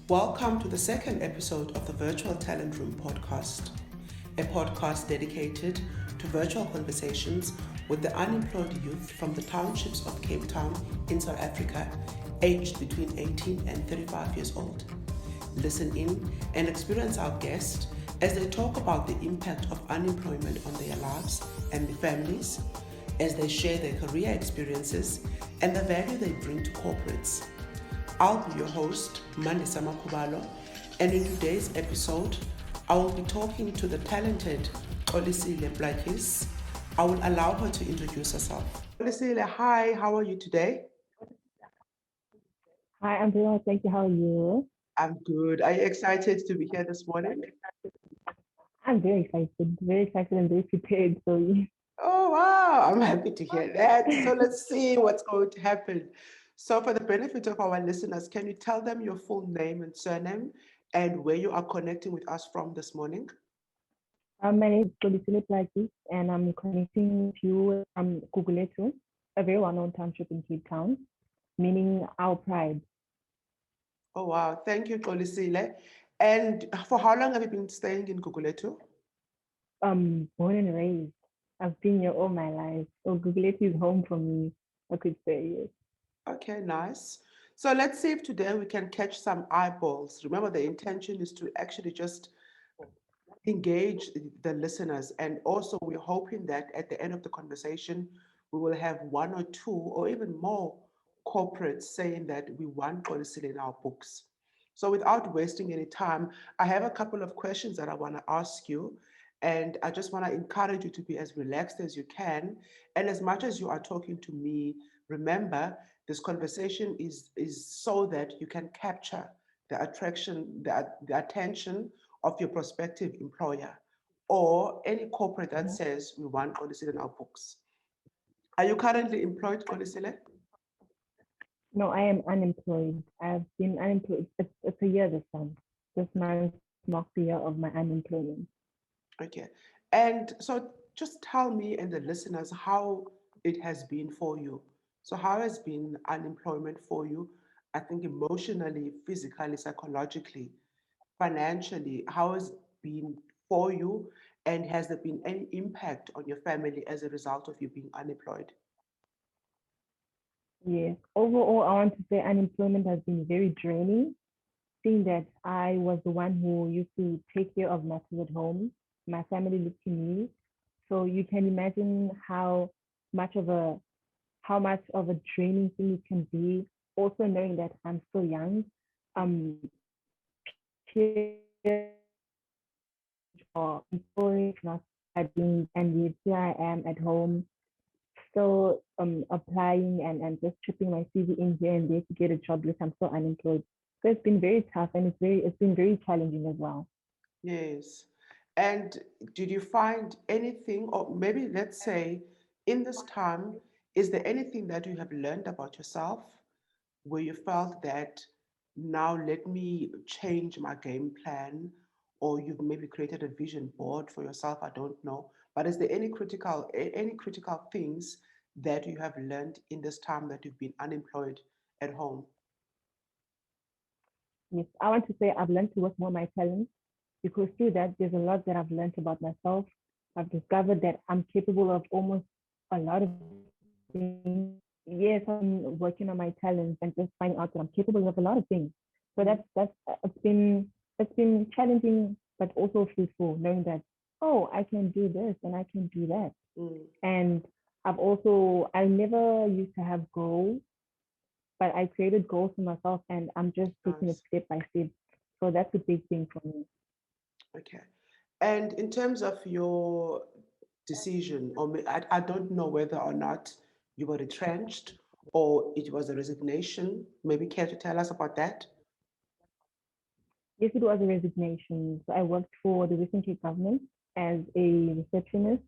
Welcome to the second episode of the Virtual Talent Room podcast, a podcast dedicated to virtual conversations with the unemployed youth from the townships of Cape Town in South Africa, aged between 18 and 35 years old. Listen in and experience our guests as they talk about the impact of unemployment on their lives and their families, as they share their career experiences and the value they bring to corporates. I'll be your host, Mandisa Makubalo, and in today's episode, I will be talking to the talented Xolisile Plaatjies. I will allow her to introduce herself. Xolisile, hi, how are you today? Hi, I'm very well, thank you. How are you? I'm good. Are you excited to be here this morning? I'm very excited and very prepared. Oh, wow, I'm happy to hear that. So let's see what's going to happen. So, for the benefit of our listeners, can you tell them your full name and surname and where you are connecting with us from this morning? My name is Xolisile Plaatjies, and I'm connecting with you from Gugulethu, a very well-known township in Cape Town, meaning our pride. Oh, wow. Thank you, Xolisile. And for how long have you been staying in Gugulethu? Born and raised. I've been here all my life. So Gugulethu is home for me, I could say, yes. Okay, nice. So let's see if today we can catch some eyeballs. Remember, the intention is to actually just engage the listeners. And also, we're hoping that at the end of the conversation, we will have one or two or even more corporates saying that we want policy in our books. So, without wasting any time, I have a couple of questions that I want to ask you. And I just want to encourage you to be as relaxed as you can. And as much as you are talking to me, remember this conversation is so that you can capture the attraction, the attention of your prospective employer or any corporate that Mhm. says we want Olisile in our books. Are you currently employed, Olisile? No, I am unemployed. I've been unemployed. It's a year this time. This month marks the year of my unemployment. Okay. And so just tell me and the listeners how it has been for you. So how has been unemployment for you? I think emotionally, physically, psychologically, financially, how has it been for you? And has there been any impact on your family as a result of you being unemployed? Yes. Overall, I want to say unemployment has been very draining, seeing that I was the one who used to take care of matters at home. My family looked to me. So you can imagine much of a how much of a draining thing it can be. Also knowing that I'm still young, peers or employees not studying, and yet here I am at home still applying and just chipping my CV in here and there to get a job because I'm still unemployed. So it's been very tough and it's been very challenging as well. Yes. And did you find anything, or maybe let's say in this time, is there anything that you have learned about yourself where you felt that now let me change my game plan, or you've maybe created a vision board for yourself? I don't know. But is there any critical things that you have learned in this time that you've been unemployed at home? Yes, I want to say I've learned to work more my talents because through that there's a lot that I've learned about myself. I've discovered that I'm capable of almost a lot of things. Yes, I've been working on my talents and just finding out that I'm capable of a lot of things. So it's been challenging but also fruitful, knowing that oh, I can do this and I can do that. Mm, And I never used to have goals, but I created goals for myself and I'm just taking it nice. step by step. So that's a big thing for me. Okay. And in terms of your decision, or I don't know whether or not you were retrenched or it was a resignation. Maybe care to tell us about that? Yes, it was a resignation. So I worked for the Western Cape government as a receptionist,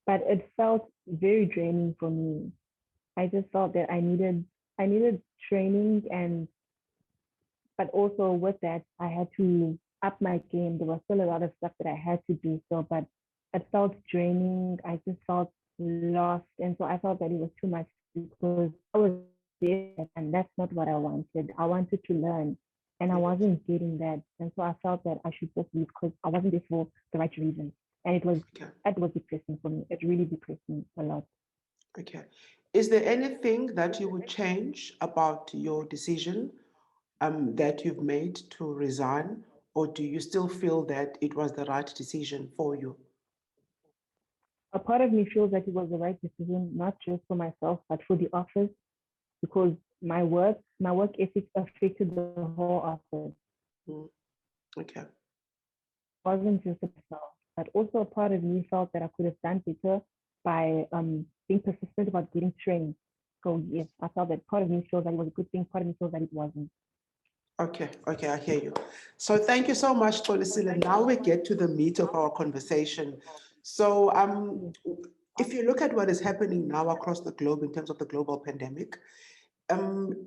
but it felt very draining for me. I just felt that I needed training but also with that I had to up my game. There was still a lot of stuff that I had to do so, but it felt draining. I just felt lost. And so I felt that it was too much because I was there and that's not what I wanted. I wanted to learn. and I Yes. wasn't getting that. And so I felt that I should just leave because I wasn't there for the right reasons. And Okay. it was depressing for me. It really depressed me a lot. Okay. Is there anything that you would change about your decision that you've made to resign, or do you still feel that it was the right decision for you? A part of me feels like it was the right decision, not just for myself, but for the office, because my work ethic affected the whole office. Mm, okay. It wasn't just myself, but also a part of me felt that I could have done better by being persistent about getting trained. So yes, I felt that part of me feels that it was a good thing, part of me feels that it wasn't. Okay, okay, I hear you. So thank you so much, Xolisile. Now we get to the meat of our conversation. So if you look at what is happening now across the globe in terms of the global pandemic,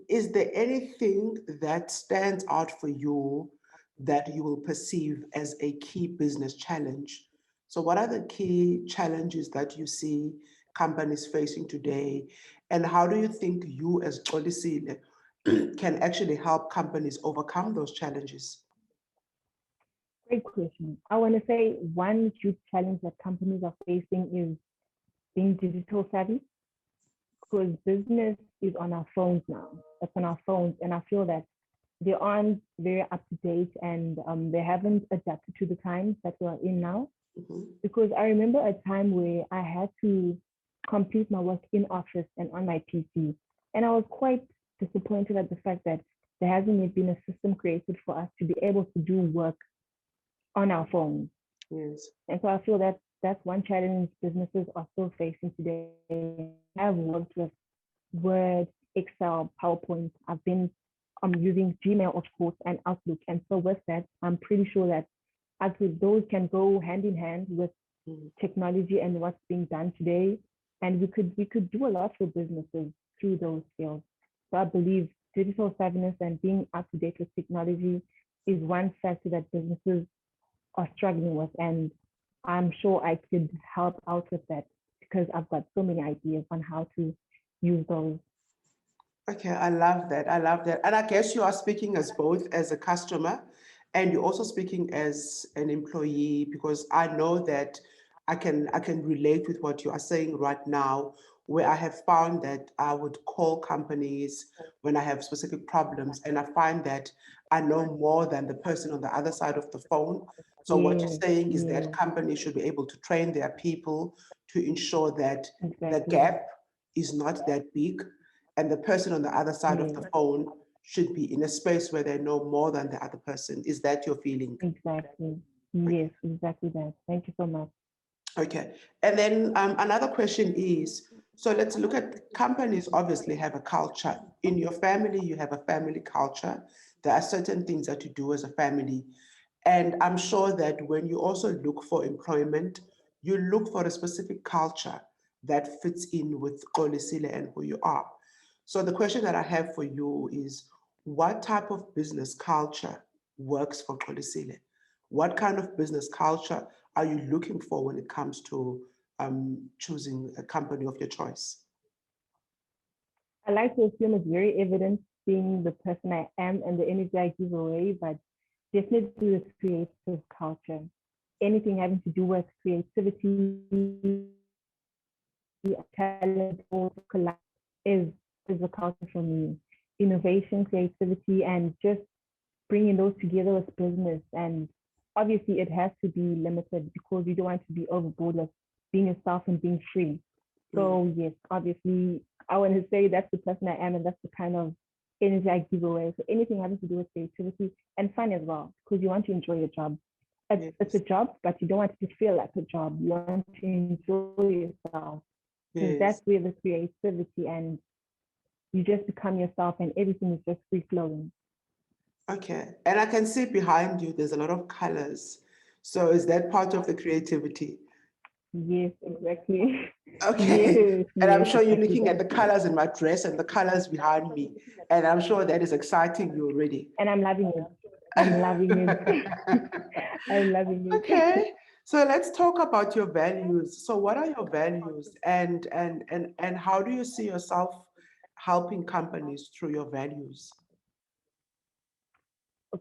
is there anything that stands out for you that you will perceive as a key business challenge? So what are the key challenges that you see companies facing today? And how do you think you as Xolisile can actually help companies overcome those challenges? Great question. I want to say one huge challenge that companies are facing is being digital savvy, because business is on our phones now. It's on our phones, and I feel that they aren't very up to date, and they haven't adapted to the times that we are in now. Mhm. Because I remember a time where I had to complete my work in office and on my PC, and I was quite disappointed at the fact that there hasn't yet been a system created for us to be able to do work on our phones. Yes. And so I feel that that's one challenge businesses are still facing today. I've worked with Word, Excel, PowerPoint. I've been using Gmail, of course, and Outlook. And so with that, I'm pretty sure that actually those can go hand in hand with Mm. technology and what's being done today. And we could do a lot for businesses through those skills. So I believe digital savviness and being up to date with technology is one factor that businesses are struggling with. And I'm sure I could help out with that because I've got so many ideas on how to use those. Okay, I love that. I love that. And I guess you are speaking as both as a customer and you're also speaking as an employee because I know that I can relate with what you are saying right now, where I have found that I would call companies when I have specific problems and I find that I know more than the person on the other side of the phone. So what you're Yeah, saying is that yeah, companies should be able to train their people to ensure that the exactly. gap is not that big and the person on the other side of Yeah, the phone should be in a space where they know more than the other person. Is that your feeling? exactly. Okay. Yes, exactly that. Thank you so much. Okay. And then another question is, so let's look at companies obviously have a culture. In your family, you have a family culture. There are certain things that you do as a family. And I'm sure that when you also look for employment, you look for a specific culture that fits in with Xolisile and who you are. So the question that I have for you is, what type of business culture works for Xolisile? What kind of business culture are you looking for when it comes to choosing a company of your choice? I like to assume it's very evident being the person I am and the energy I give away, but definitely the creative culture. Anything having to do with creativity, talent, or collab is is a culture for me. Innovation, creativity, and just bringing those together with business. And obviously, it has to be limited because you don't want to be overboard with being yourself and being free. Mm, So yes, obviously, I want to say that's the person I am, and that's the kind of energy I give away. So anything having to do with creativity and fun as well, because you want to enjoy your job. It's a yes, job, but you don't want it to feel like a job. You want to enjoy yourself because that's yes. where the creativity and you just become yourself and everything is just free flowing. Okay. And I can see behind you, there's a lot of colors. So is that part of the creativity? Yes, exactly. Okay. Yes, And I'm yes, sure you're exactly looking at that. the colors in my dress and the colors behind me. And I'm sure that is exciting you already. And I'm loving it. I'm loving it. I'm loving it. Okay. So let's talk about your values. So what are your values and how do you see yourself helping companies through your values?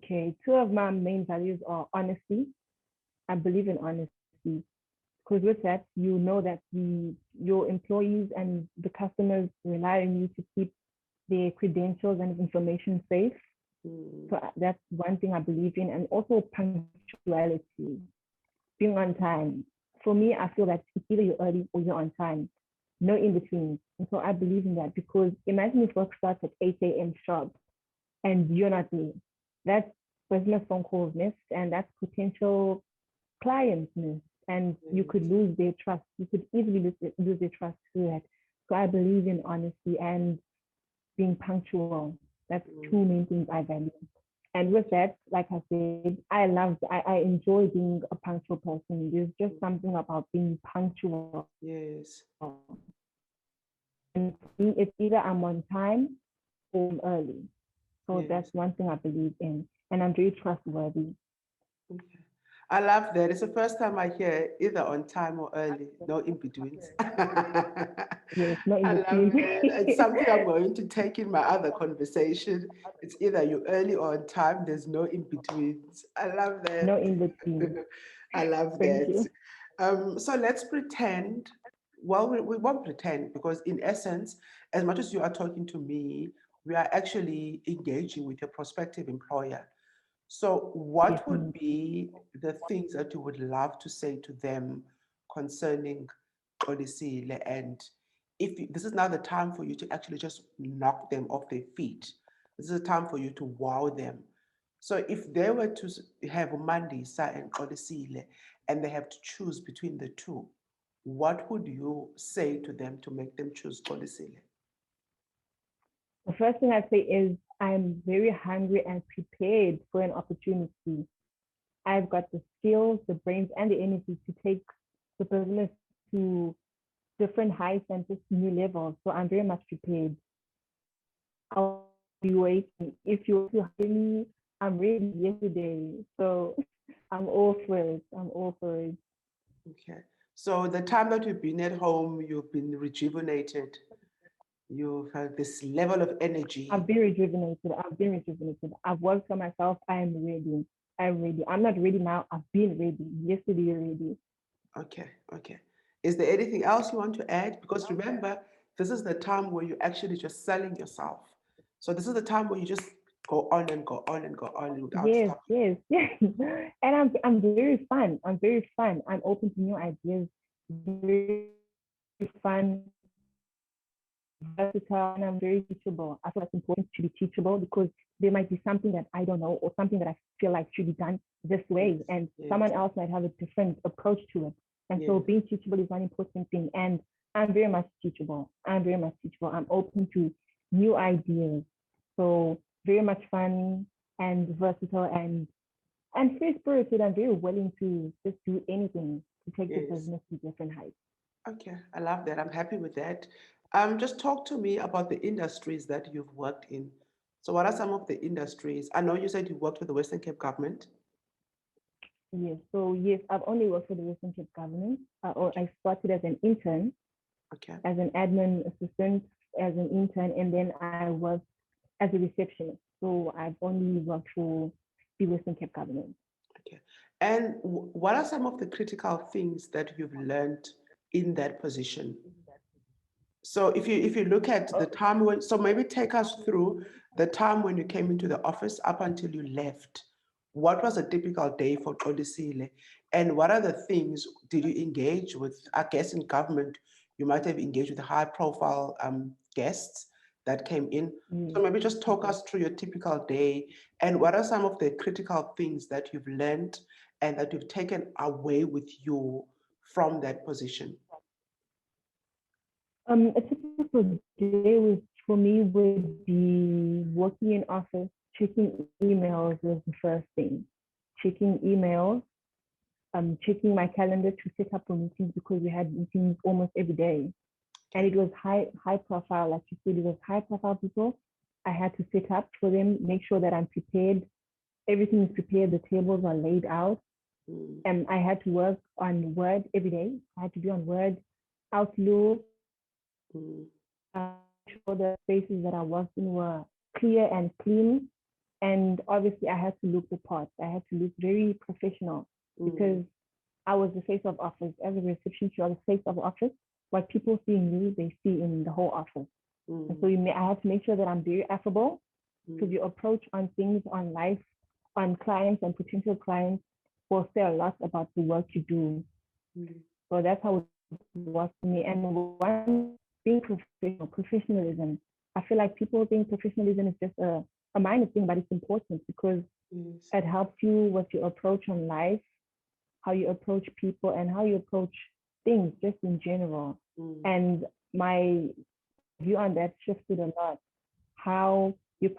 Okay, two of my main values are honesty. I believe in honesty because with that, you know that your employees and the customers rely on you to keep their credentials and information safe. So that's one thing I believe in, and also punctuality, being on time. For me, I feel that it's either you're early or you're on time, no in between. And so I believe in that because imagine if work starts at 8 a.m. sharp and you're not there. That's business phone calls missed, and that's potential clients missed, and you could lose their trust. You could easily lose their trust through that. So I believe in honesty and being punctual. That's two main things I value. And with that, like I said, I enjoy being a punctual person. There's just something about being punctual. Yes. And for me, it's either I'm on time or I'm early. So Yes. that's one thing I believe in. And I'm very trustworthy. Okay. I love that. It's the first time I hear either on time or early, no in betweens. Yes, not in I love between. it. It's something I'm going to take in my other conversation. It's either you're early or on time, there's no in betweens. I love that. No in between. I love Thank that. you. So let's pretend, well, we won't pretend because, in essence, as much as you are talking to me, we are actually engaging with your prospective employer. So, what would Definitely. be the things that you would love to say to them concerning Xolisile? And this is now the time for you to actually just knock them off their feet. This is a time for you to wow them. So, if they were to have Mandisa and Xolisile and they have to choose between the two, what would you say to them to make them choose Xolisile? The first thing I'd say is I'm very hungry and prepared for an opportunity. I've got the skills, the brains, and the energy to take the business to different heights and just new levels. So I'm very much prepared. I'll be waiting. If you want to hire me, I'm ready yesterday. So I'm all for it. I'm all for it. Okay. So, the time that you've been at home, you've been rejuvenated. You've had this level of energy. I've been rejuvenated. I've been rejuvenated. I've worked for myself. I am ready. I'm ready. I'm not ready now. I've been ready. Yesterday, ready. Okay, okay. Is there anything else you want to add? Because remember, this is the time where you're actually just selling yourself. So this is the time where you just go on and go on and go on without Yes, stopping. yes, yes. And I'm very fun. I'm very fun. I'm open to new ideas. Very fun, versatile, and I'm very teachable. I feel it's important to be teachable because there might be something that I don't know or something that I feel like should be done this way, Yes, and yes, someone else might have a different approach to it. And so yes, being teachable is one important thing. And I'm very much teachable. I'm very much teachable. I'm open to new ideas. So very much fun and versatile and free spirited and very willing to just do anything to take the yes. business to different heights. Okay, I love that. I'm happy with that. Just talk to me about the industries that you've worked in. So what are some of the industries? I know you said you worked with the Western Cape government. Yes. So yes, I've only worked for the Western Cape government. Or Okay, I started as an intern, okay, as an admin assistant, as an intern, and then I worked as a receptionist. So I've only worked for the Western Cape government. okay. And what are some of the critical things that you've learned in that position? So if you look at the time when, so maybe take us through the time when you came into the office up until you left. What was a typical day for Xolisile? And what other things did you engage with? I guess in government, you might have engaged with high profile guests that came in. So Yes. maybe just talk us through your typical day and what are some of the critical things that you've learned and that you've taken away with you from that position? A typical day was for me would be working in office, checking emails was the first thing. Checking emails, checking my calendar to set up for meetings because we had meetings almost every day. And it was high profile, like you said, it was high profile people. I had to set up for them, make sure that I'm prepared. Everything is prepared, the tables are laid out. Mm, And I had to work on Word every day. I had to be on Word, Outlook, mm. sure the spaces that I worked in were clear and clean. And obviously, I had to look the part. I had to look very professional because I was the face of office. As a receptionist, you are the face of office. What people see in you, they see in the whole office. And so I have to make sure that I'm very affable because your approach on things, on life, on clients and potential clients will say a lot about the work you do. So that's how it was for me. And one, being professionalism. I feel like people think professionalism is just a minor thing, but it's important because it helps you with your approach on life, how you approach people, and how you approach things just in general. And my view on that shifted a lot. How you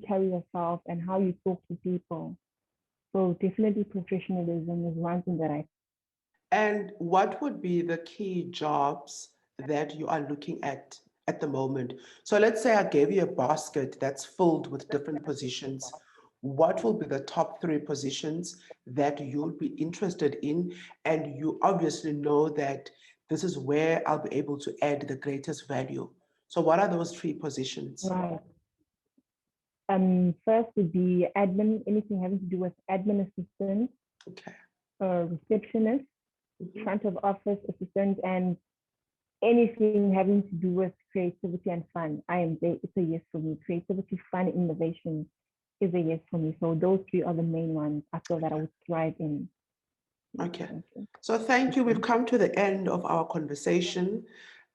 carry yourself and how you talk to people. So definitely professionalism is one thing that I. And what would be the key jobs that you are looking at the moment? So let's say I gave you a basket that's filled with different positions. What will be the top 3 positions that you'll be interested in? And you obviously know that this is where I'll be able to add the greatest value. So what are those 3 positions? Right. First would be admin, anything having to do with admin assistant, Okay. Receptionist, front of office assistant, and anything having to do with creativity and fun. It's a yes for me. Creativity, fun, innovation is a yes for me. So those 3 are the main ones I feel that I would thrive in. Okay. So thank you. We've come to the end of our conversation.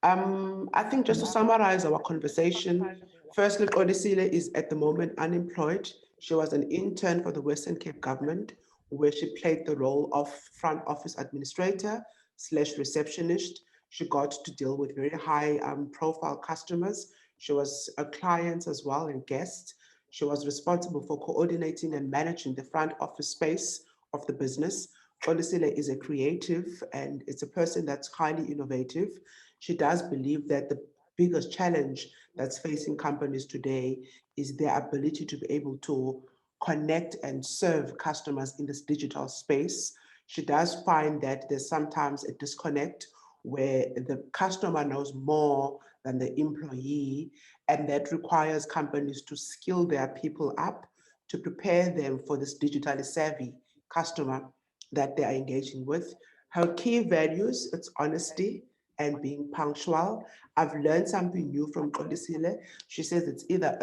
I think just to summarize our conversation, firstly, Xolisile is at the moment unemployed. She was an intern for the Western Cape government, where she played the role of front office administrator / receptionist. She got to deal with very high profile customers. She was a client as well and guest. She was responsible for coordinating and managing the front office space of the business. Xolisile is a creative and it's a person that's highly innovative. She does believe that the biggest challenge that's facing companies today is their ability to be able to connect and serve customers in this digital space. She does find that there's sometimes a disconnect where the customer knows more than the employee, and that requires companies to skill their people up to prepare them for this digitally savvy customer that they are engaging with. Her key values, it's honesty and being punctual. I've learned something new from Xolisile. She says it's either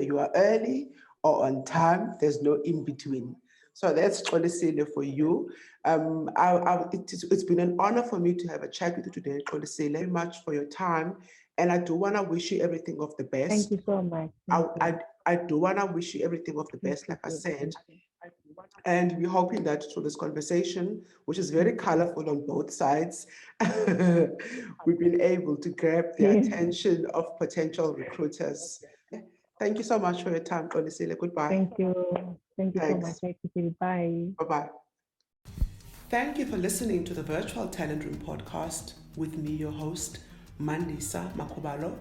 you are early or on time. There's no in between. So that's Xolisile for you. It's been an honor for me to have a chat with you today, Xolisile. Very much for your time. And I do want to wish you everything of the Thank best. you so much. I do want to wish you everything of the best, like I said. And we're hoping that through this conversation, which is very colorful on both sides, we've been able to grab the attention of potential recruiters. Thank you so much for your time, Xolisile. Goodbye. Thank you. Thank you so much. Thanks. Bye. Bye-bye. Thank you for listening to the Virtual Talent Room podcast with me, your host, Mandisa Makubalo.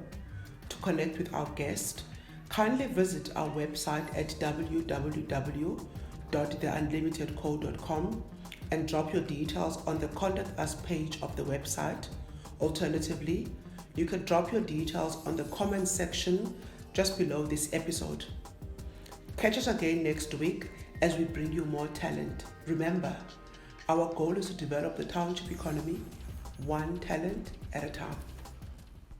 To connect with our guest, kindly visit our website at www.theunlimitedco.com and drop your details on the Contact Us page of the website. Alternatively, you can drop your details on the comments section just below this episode. Catch us again next week as we bring you more talent. Remember, our goal is to develop the township economy one talent at a time.